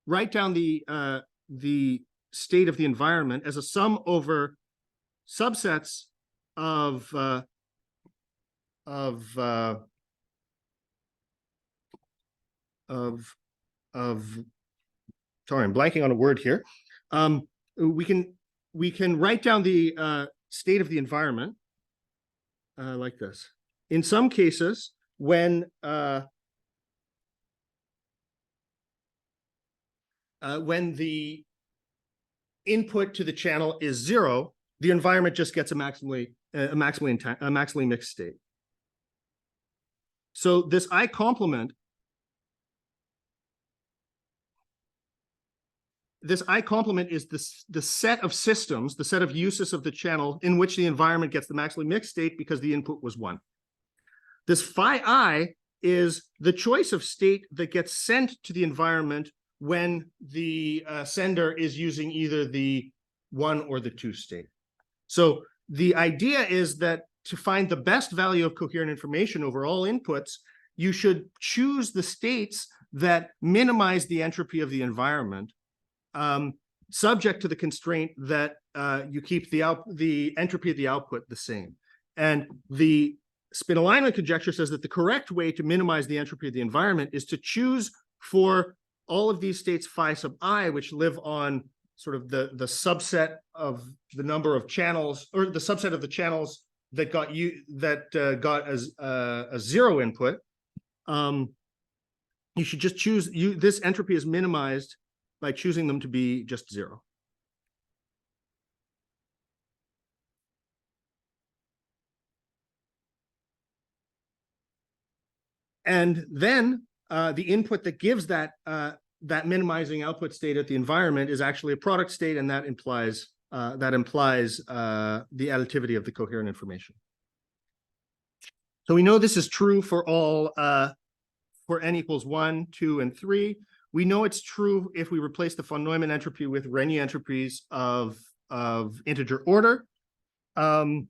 write down the state of the environment as a sum over subsets of sorry, I'm blanking on a word here. We can write down the state of the environment like this. In some cases, when the input to the channel is 0, the environment just gets a maximally mixed state. So this I complement is the set of systems, the set of uses of the channel in which the environment gets the maximally mixed state because the input was 1. This phi I is the choice of state that gets sent to the environment when the sender is using either the 1 or the 2 state. So the idea is that to find the best value of coherent information over all inputs, you should choose the states that minimize the entropy of the environment, subject to the constraint that you keep the entropy of the output the same. And the spin alignment conjecture says that the correct way to minimize the entropy of the environment is to choose for all of these states phi sub I, which live on sort of the subset of the number of channels, or the subset of the channels that got as a 0 input. You should just choose this entropy is minimized by choosing them to be just 0. And then the input that gives that minimizing output state at the environment is actually a product state, and that implies the additivity of the coherent information. So we know this is true for all for n equals 1, 2, and 3. We know it's true if we replace the von Neumann entropy with Rényi entropies of integer order. And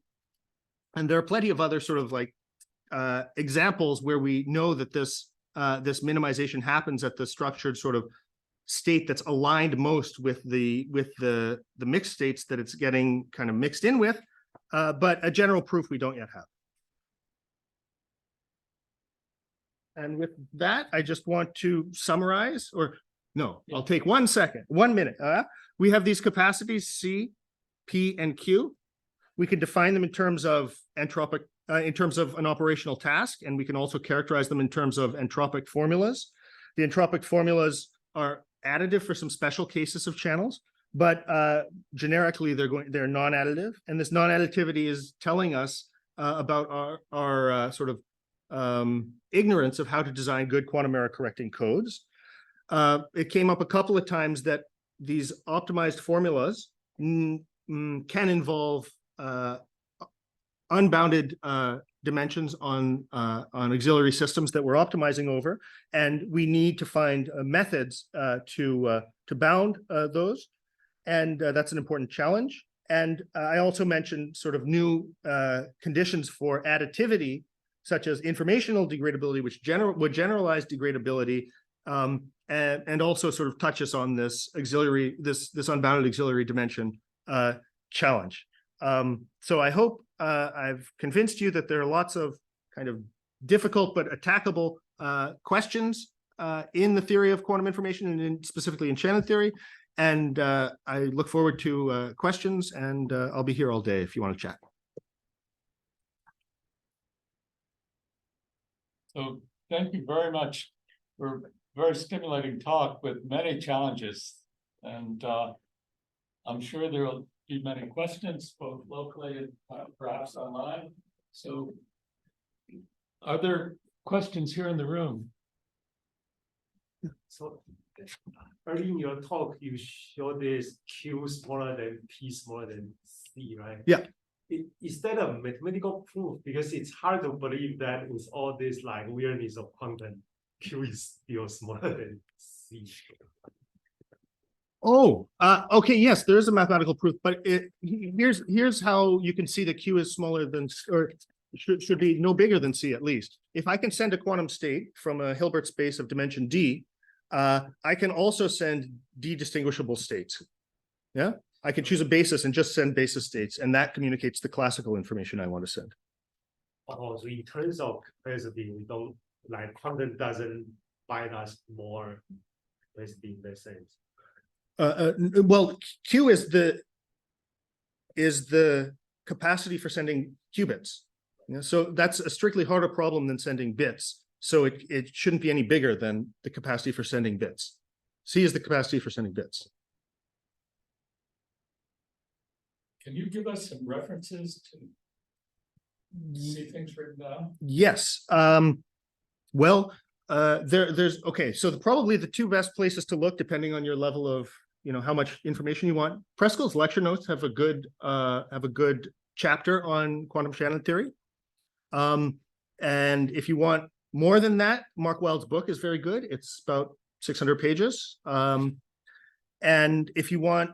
there are plenty of other sort of like examples where we know that this minimization happens at the structured sort of state that's aligned most with the mixed states that it's getting kind of mixed in with, but a general proof we don't yet have. And with that, I just want to summarize, or no, I'll take 1 second, 1 minute. We have these capacities C, P, and Q. We can define them in terms of entropic, in terms of an operational task, and we can also characterize them in terms of entropic formulas. The entropic formulas are additive for some special cases of channels, but generically they're non-additive, and this non-additivity is telling us about our sort of ignorance of how to design good quantum error correcting codes. It came up a couple of times that these optimized formulas can involve unbounded dimensions on auxiliary systems that we're optimizing over, and we need to find methods to bound those, and that's an important challenge. And I also mentioned sort of new conditions for additivity, such as informational degradability, which would generalize degradability, and also sort of touches on this auxiliary, this unbounded auxiliary dimension challenge. So I hope I've convinced you that there are lots of kind of difficult but attackable questions in the theory of quantum information, and specifically in Shannon theory. And I look forward to questions, and I'll be here all day if you want to chat. So thank you very much for a very stimulating talk with many challenges. And I'm sure there will be many questions, both locally and perhaps online. So are there questions here in the room? So early in your talk, you showed this Q smaller than P smaller than C, right? Yeah. Is that a mathematical proof? Because it's hard to believe that with all this like weirdness of quantum, Q is still smaller than C. Oh, okay, yes, there is a mathematical proof, but here's how you can see that Q is smaller than, or should be no bigger than C at least. If I can send a quantum state from a Hilbert space of dimension D, I can also send D-distinguishable states. Yeah, I can choose a basis and just send basis states, and that communicates the classical information I want to send. Oh, so in terms of capacity, we don't like quantum doesn't bind us more capacity in that sense. Well, Q is the capacity for sending qubits. Yeah, so that's a strictly harder problem than sending bits. So it shouldn't be any bigger than the capacity for sending bits. C is the capacity for sending bits. Can you give us some references to see things written down? Yes. Well, there's okay. So probably the two best places to look, depending on your level of, you know, how much information you want. Preskel's lecture notes have a good chapter on quantum Shannon theory. And if you want more than that, Mark Wild's book is very good. It's about 600 pages. And if you want,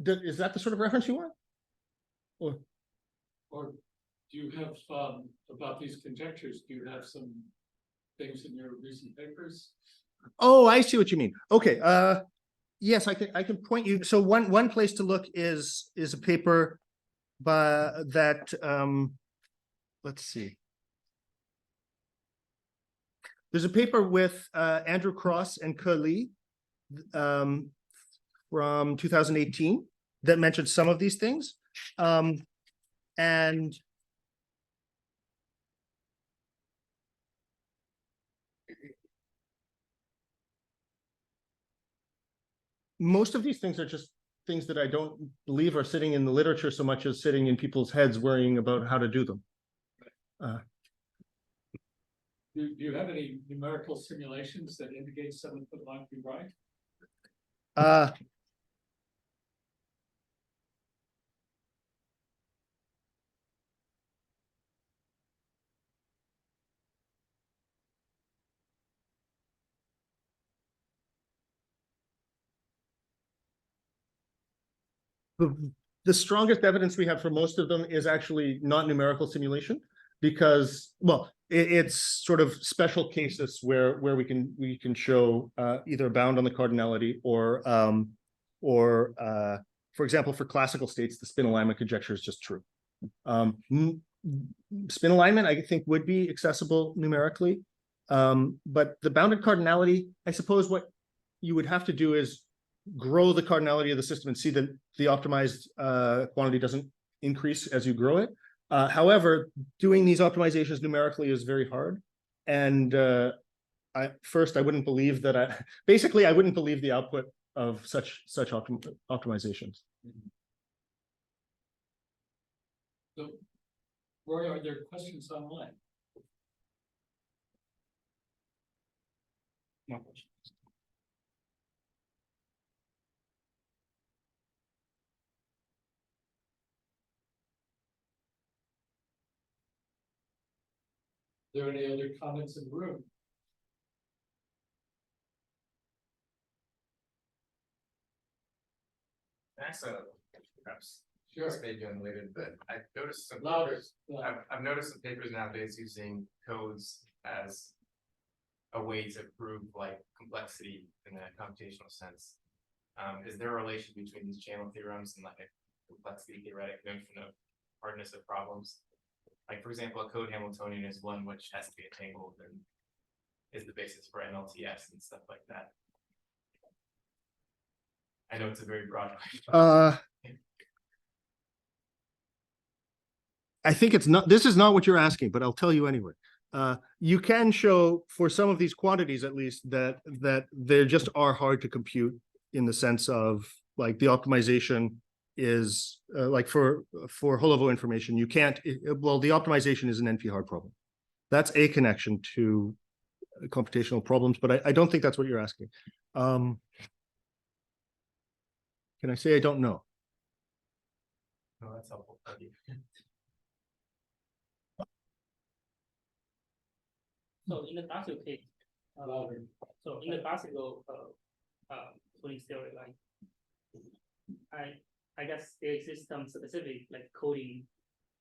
is that the sort of reference you want? Or do you have about these conjectures? Do you have some things in your recent papers? Oh, I see what you mean. Okay. Yes, I can point you. So one place to look is a paper by that. Let's see. There's a paper with Andrew Cross and Ke Lee from 2018 that mentioned some of these things. And most of these things are just things that I don't believe are sitting in the literature so much as sitting in people's heads worrying about how to do them. Do you have any numerical simulations that indicate some of them might be right? The strongest evidence we have for most of them is actually not numerical simulation, because, well, it's sort of special cases where we can show either a bound on the cardinality or for example, for classical states, the spin alignment conjecture is just true. Spin alignment, I think, would be accessible numerically, but the bounded cardinality, I suppose what you would have to do is grow the cardinality of the system and see that the optimized quantity doesn't increase as you grow it. However, doing these optimizations numerically is very hard. And I wouldn't believe that I wouldn't believe the output of such optimizations. So, Roy, are there questions online? No question. Are there any other comments in the room? ask perhaps Sure. this may be unrelated, but I've noticed some Louder. papers, I've noticed some papers nowadays using codes as a way to prove like complexity in a computational sense. Is there a relation between these channel theorems and like a complexity theoretic notion of hardness of problems? Like, for example, a code Hamiltonian is one which has to be entangled and is the basis for NLTS and stuff like that. I know it's a very broad question. I think it's not, this is not what you're asking, but I'll tell you anyway. You can show for some of these quantities, at least, that they just are hard to compute in the sense of like the optimization is like for whole level information, you can't, well, the optimization is an NP-hard problem. That's a connection to computational problems, but I don't think that's what you're asking. Can I say I don't know? No, that's helpful. Thank you. So in the classical case, so in the classical coding theory, like I guess there exists some specific like coding,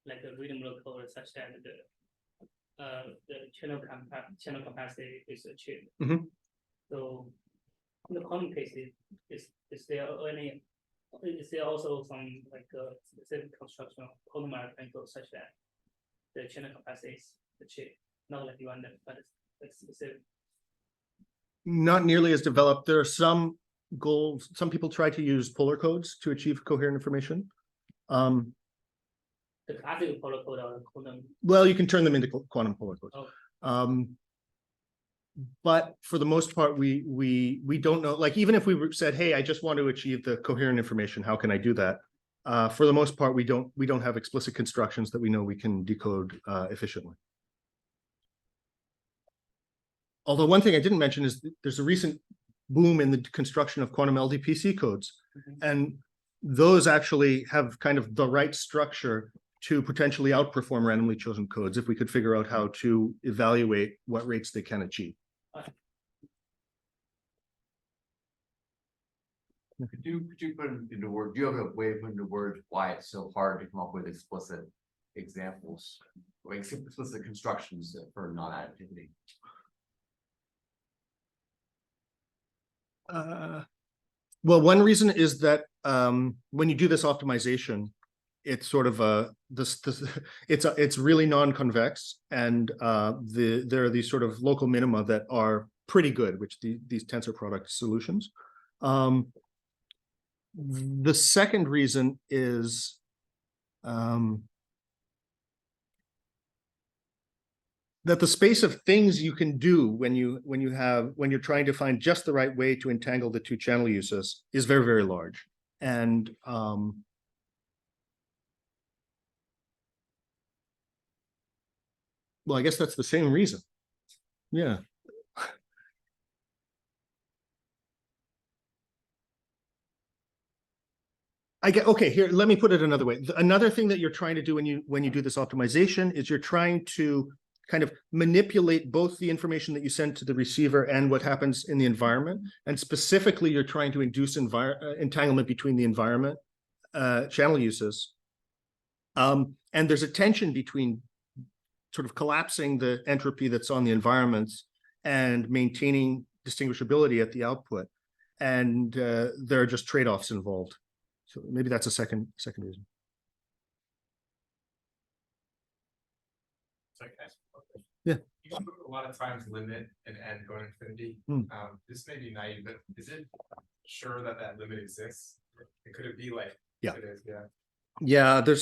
like a readable code such that the channel capacity is achieved. Mhm. So in the quantum case, is there any? Is there also some like specific construction of quantum mechanical such that the channel capacity is achieved? Not like you want them, but it's specific. Not nearly as developed. There are some goals. Some people try to use polar codes to achieve coherent information. The classical polar code or quantum. Well, you can turn them into quantum polar codes. Oh. But for the most part, we don't know. Like, even if we said, "Hey, I just want to achieve the coherent information. How can I do that?" For the most part, we don't have explicit constructions that we know we can decode efficiently. Although one thing I didn't mention is there's a recent boom in the construction of quantum LDPC codes, and those actually have kind of the right structure to potentially outperform randomly chosen codes if we could figure out how to evaluate what rates they can achieve. Could you put into words, do you have a way of putting into words why it's so hard to come up with explicit examples, or explicit constructions for non-additivity? Well, one reason is that when you do this optimization, it's sort of it's really non-convex, and there are these sort of local minima that are pretty good, which these tensor product solutions. The second reason is that the space of things you can do when you're trying to find just the right way to entangle the two channel uses is very, very large. And well, I guess that's the same reason. Yeah. Okay, here, let me put it another way. Another thing that you're trying to do when you do this optimization is you're trying to kind of manipulate both the information that you send to the receiver and what happens in the environment. And specifically, you're trying to induce entanglement between the environment channel uses. And there's a tension between sort of collapsing the entropy that's on the environments and maintaining distinguishability at the output. And there are just trade-offs involved. So maybe that's a second reason. Yeah. You a lot of times limit an end going infinity. This may be naive, but is it sure that that limit exists? Could it be like? Yeah. It is, yeah. Yeah, there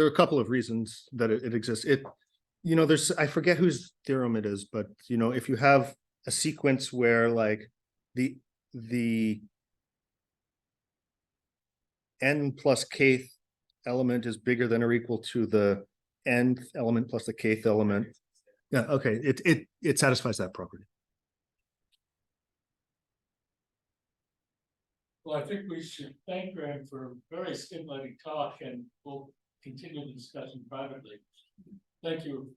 are a couple of reasons that it exists. I forget whose theorem it is, but if you have a sequence where like the n plus kth element is bigger than or equal to the nth element plus the kth element. Yeah, okay, it satisfies that property. Well, I think we should thank Graeme for a very stimulating talk, and we'll continue the discussion privately. Thank you.